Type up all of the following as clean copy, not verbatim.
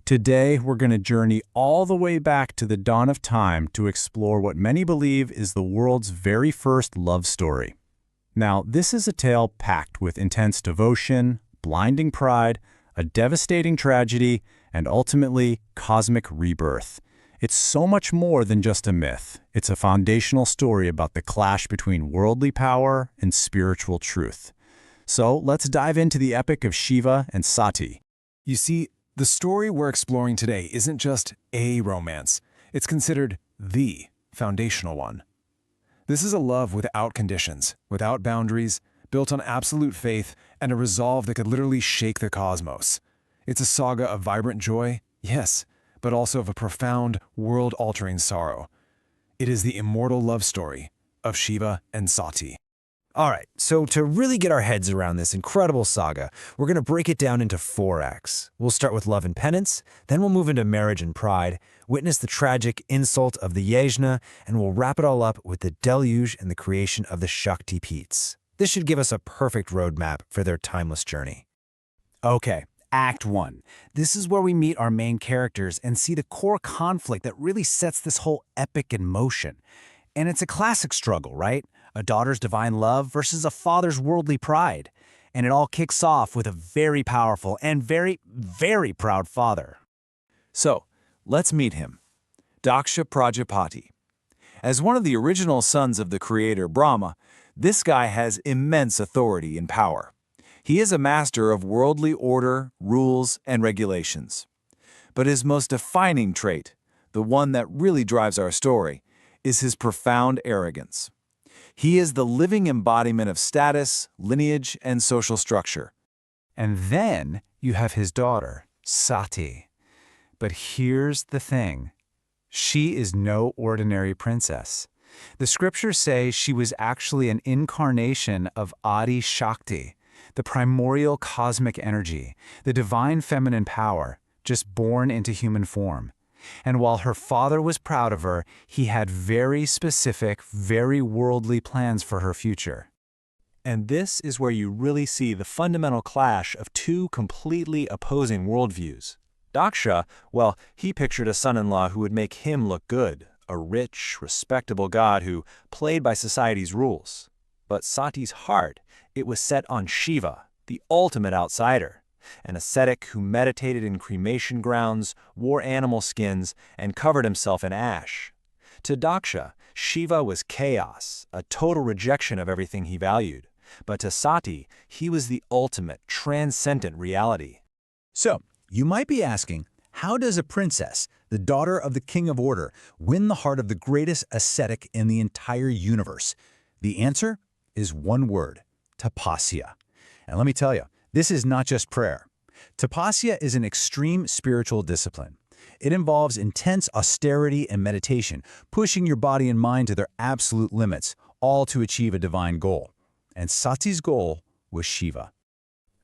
Today, we're going to journey all the way back to the dawn of time to explore what many believe is the world's very first love story. Now, this is a tale packed with intense devotion, blinding pride, a devastating tragedy, and ultimately, cosmic rebirth. It's so much more than just a myth. It's a foundational story about the clash between worldly power and spiritual truth. So, let's dive into the epic of Shiva and Sati. You see, the story we're exploring today isn't just a romance. It's considered the foundational one. This is a love without conditions, without boundaries, built on absolute faith and a resolve that could literally shake the cosmos. It's a saga of vibrant joy, yes, but also of a profound, world-altering sorrow. It is the immortal love story of Shiva and Sati. All right, so to really get our heads around this incredible saga, we're going to break it down into 4 acts. We'll start with love and penance, then we'll move into marriage and pride, witness the tragic insult of the Yajna, and we'll wrap it all up with the deluge and the creation of the Shakti Peethas. This should give us a perfect roadmap for their timeless journey. Okay, Act 1. This is where we meet our main characters and see the core conflict that really sets this whole epic in motion. And it's a classic struggle, right? A daughter's divine love versus a father's worldly pride. And it all kicks off with a very powerful and very, very proud father. So, let's meet him. Daksha Prajapati. As one of the original sons of the creator Brahma, this guy has immense authority and power. He is a master of worldly order, rules, and regulations. But his most defining trait, the one that really drives our story, is his profound arrogance. He is the living embodiment of status, lineage, and social structure. And then you have his daughter, Sati. But here's the thing. She is no ordinary princess. The scriptures say she was actually an incarnation of Adi Shakti, the primordial cosmic energy, the divine feminine power, just born into human form. And while her father was proud of her, he had very specific, very worldly plans for her future. And this is where you really see the fundamental clash of 2 completely opposing worldviews. Daksha, well, he pictured a son-in-law who would make him look good, a rich, respectable god who played by society's rules. But Sati's heart, it was set on Shiva, the ultimate outsider, an ascetic who meditated in cremation grounds, wore animal skins, and covered himself in ash. To Daksha, Shiva was chaos, a total rejection of everything he valued. But to Sati, he was the ultimate, transcendent reality. So, you might be asking, how does a princess, the daughter of the king of order, win the heart of the greatest ascetic in the entire universe? The answer is one word: tapasya. And let me tell you, this is not just prayer. Tapasya is an extreme spiritual discipline. It involves intense austerity and meditation, pushing your body and mind to their absolute limits, all to achieve a divine goal. And Sati's goal was Shiva.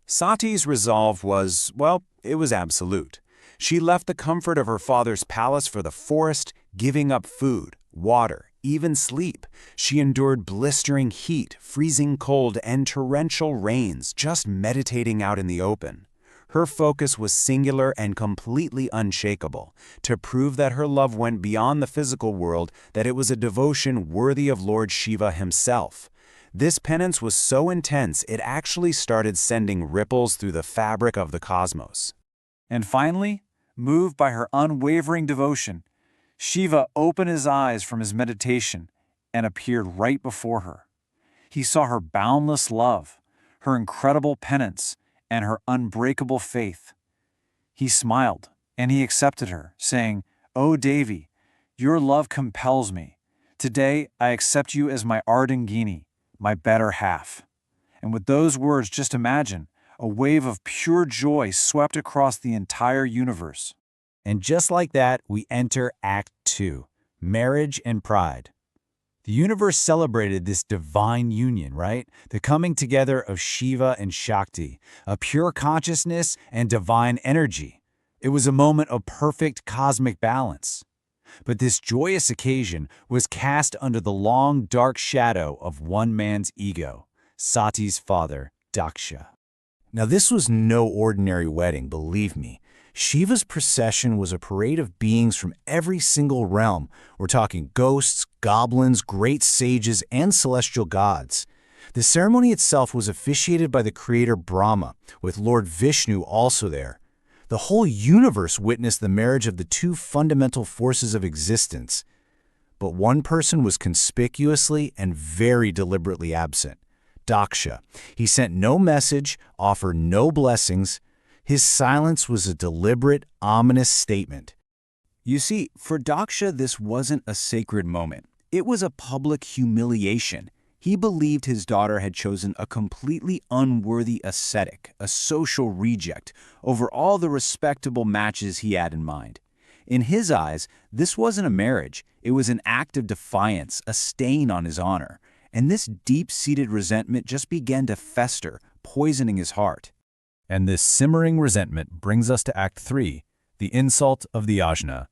Sati's resolve was, well, it was absolute. She left the comfort of her father's palace for the forest, giving up food, water, even sleep. She endured blistering heat, freezing cold, and torrential rains, just meditating out in the open. Her focus was singular and completely unshakable, to prove that her love went beyond the physical world, that it was a devotion worthy of Lord Shiva himself. This penance was so intense it actually started sending ripples through the fabric of the cosmos. And finally, moved by her unwavering devotion, Shiva opened his eyes from his meditation and appeared right before her. He saw her boundless love, her incredible penance, and her unbreakable faith. He smiled, and he accepted her, saying, "O Devi, your love compels me. Today I accept you as my Ardangini, my better half." And with those words, just imagine, a wave of pure joy swept across the entire universe. And just like that, we enter Act 2, marriage and pride. The universe celebrated this divine union, right? The coming together of Shiva and Shakti, a pure consciousness and divine energy. It was a moment of perfect cosmic balance. But this joyous occasion was cast under the long, dark shadow of one man's ego, Sati's father, Daksha. Now, this was no ordinary wedding, believe me. Shiva's procession was a parade of beings from every single realm. We're talking ghosts, goblins, great sages, and celestial gods. The ceremony itself was officiated by the creator Brahma, with Lord Vishnu also there. The whole universe witnessed the marriage of the two fundamental forces of existence. But one person was conspicuously and very deliberately absent: Daksha. He sent no message, offered no blessings. His silence was a deliberate, ominous statement. You see, for Daksha, this wasn't a sacred moment. It was a public humiliation. He believed his daughter had chosen a completely unworthy ascetic, a social reject, over all the respectable matches he had in mind. In his eyes, this wasn't a marriage. It was an act of defiance, a stain on his honor. And this deep-seated resentment just began to fester, poisoning his heart. And this simmering resentment brings us to Act 3, the insult of the yajna.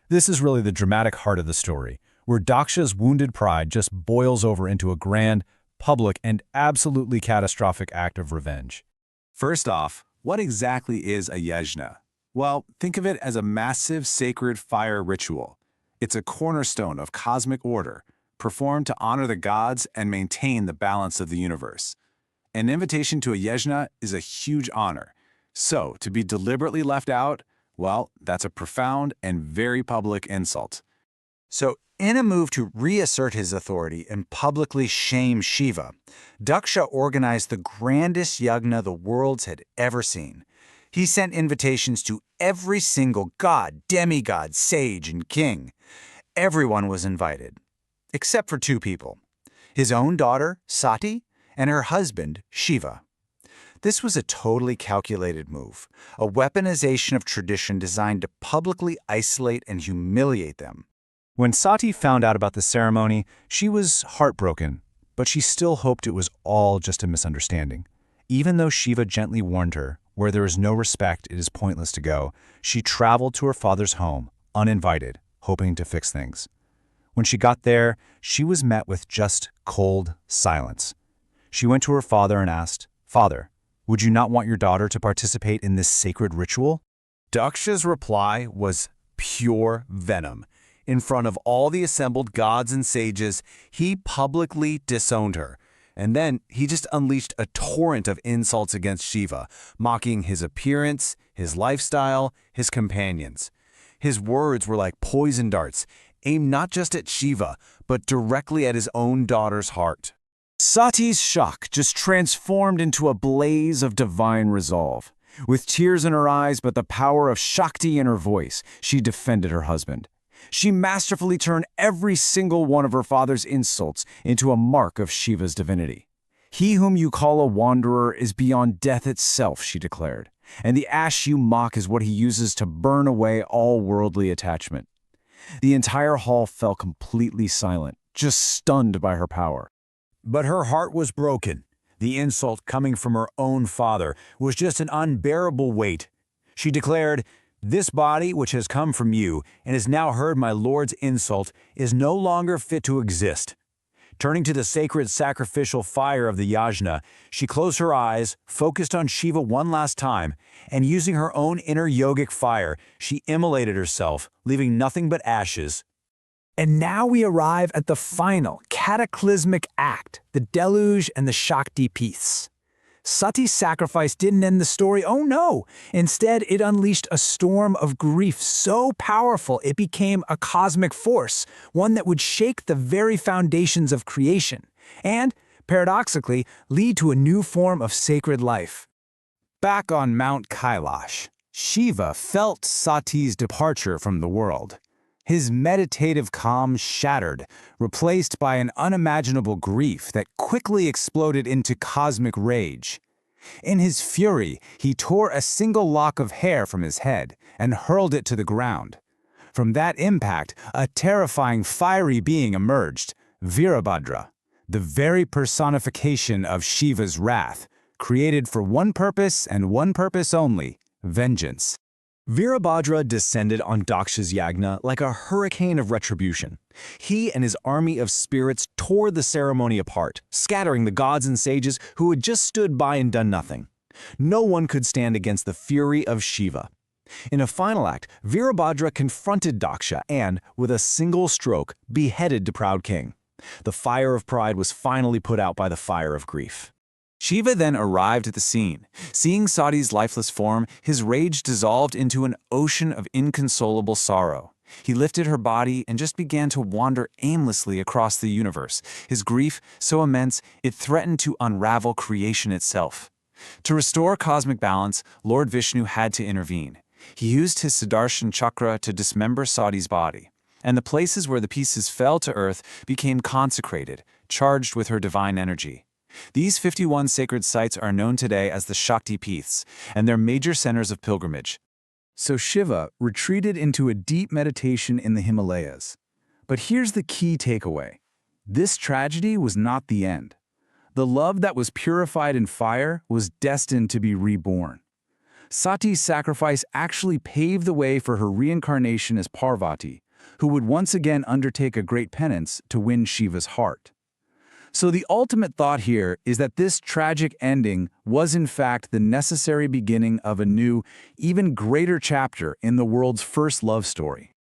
This is really the dramatic heart of the story, where Daksha's wounded pride just boils over into a grand, public, and absolutely catastrophic act of revenge. First off, what exactly is a yajna? Well, think of it as a massive sacred fire ritual. It's a cornerstone of cosmic order, performed to honor the gods and maintain the balance of the universe. An invitation to a yajna is a huge honor. So, to be deliberately left out, well, that's a profound and very public insult. So, in a move to reassert his authority and publicly shame Shiva, Daksha organized the grandest yajna the world had ever seen. He sent invitations to every single god, demigod, sage, and king. Everyone was invited, except for two people: his own daughter, Sati, and her husband, Shiva. This was a totally calculated move, a weaponization of tradition designed to publicly isolate and humiliate them. When Sati found out about the ceremony, she was heartbroken, but she still hoped it was all just a misunderstanding. Even though Shiva gently warned her, where there is no respect, it is pointless to go, she traveled to her father's home, uninvited, hoping to fix things. When she got there, she was met with just cold silence. She went to her father and asked, "Father, would you not want your daughter to participate in this sacred ritual?" Daksha's reply was pure venom. In front of all the assembled gods and sages, he publicly disowned her. And then he just unleashed a torrent of insults against Shiva, mocking his appearance, his lifestyle, his companions. His words were like poison darts, aimed not just at Shiva, but directly at his own daughter's heart. Sati's shock just transformed into a blaze of divine resolve. With tears in her eyes but the power of Shakti in her voice, she defended her husband. She masterfully turned every single one of her father's insults into a mark of Shiva's divinity. "He whom you call a wanderer is beyond death itself," she declared, "and the ash you mock is what he uses to burn away all worldly attachment." The entire hall fell completely silent, just stunned by her power. But her heart was broken. The insult coming from her own father was just an unbearable weight. She declared, "This body which has come from you and has now heard my Lord's insult is no longer fit to exist." Turning to the sacred sacrificial fire of the yajna, she closed her eyes, focused on Shiva one last time, and using her own inner yogic fire, she immolated herself, leaving nothing but ashes. And now we arrive at the final, cataclysmic act, the deluge and the Shakti Peethas. Sati's sacrifice didn't end the story, oh no! Instead, it unleashed a storm of grief so powerful it became a cosmic force, one that would shake the very foundations of creation, and, paradoxically, lead to a new form of sacred life. Back on Mount Kailash, Shiva felt Sati's departure from the world. His meditative calm shattered, replaced by an unimaginable grief that quickly exploded into cosmic rage. In his fury, he tore a single lock of hair from his head and hurled it to the ground. From that impact, a terrifying fiery being emerged, Virabhadra, the very personification of Shiva's wrath, created for one purpose and one purpose only: vengeance. Virabhadra descended on Daksha's yajna like a hurricane of retribution. He and his army of spirits tore the ceremony apart, scattering the gods and sages who had just stood by and done nothing. No one could stand against the fury of Shiva. In a final act, Virabhadra confronted Daksha and, with a single stroke, beheaded the proud king. The fire of pride was finally put out by the fire of grief. Shiva then arrived at the scene. Seeing Sati's lifeless form, his rage dissolved into an ocean of inconsolable sorrow. He lifted her body and just began to wander aimlessly across the universe, his grief so immense it threatened to unravel creation itself. To restore cosmic balance, Lord Vishnu had to intervene. He used his Sudarshan chakra to dismember Sati's body, and the places where the pieces fell to earth became consecrated, charged with her divine energy. These 51 sacred sites are known today as the Shakti Peethas, and they're major centers of pilgrimage. So Shiva retreated into a deep meditation in the Himalayas. But here's the key takeaway. This tragedy was not the end. The love that was purified in fire was destined to be reborn. Sati's sacrifice actually paved the way for her reincarnation as Parvati, who would once again undertake a great penance to win Shiva's heart. So the ultimate thought here is that this tragic ending was in fact the necessary beginning of a new, even greater chapter in the world's first love story.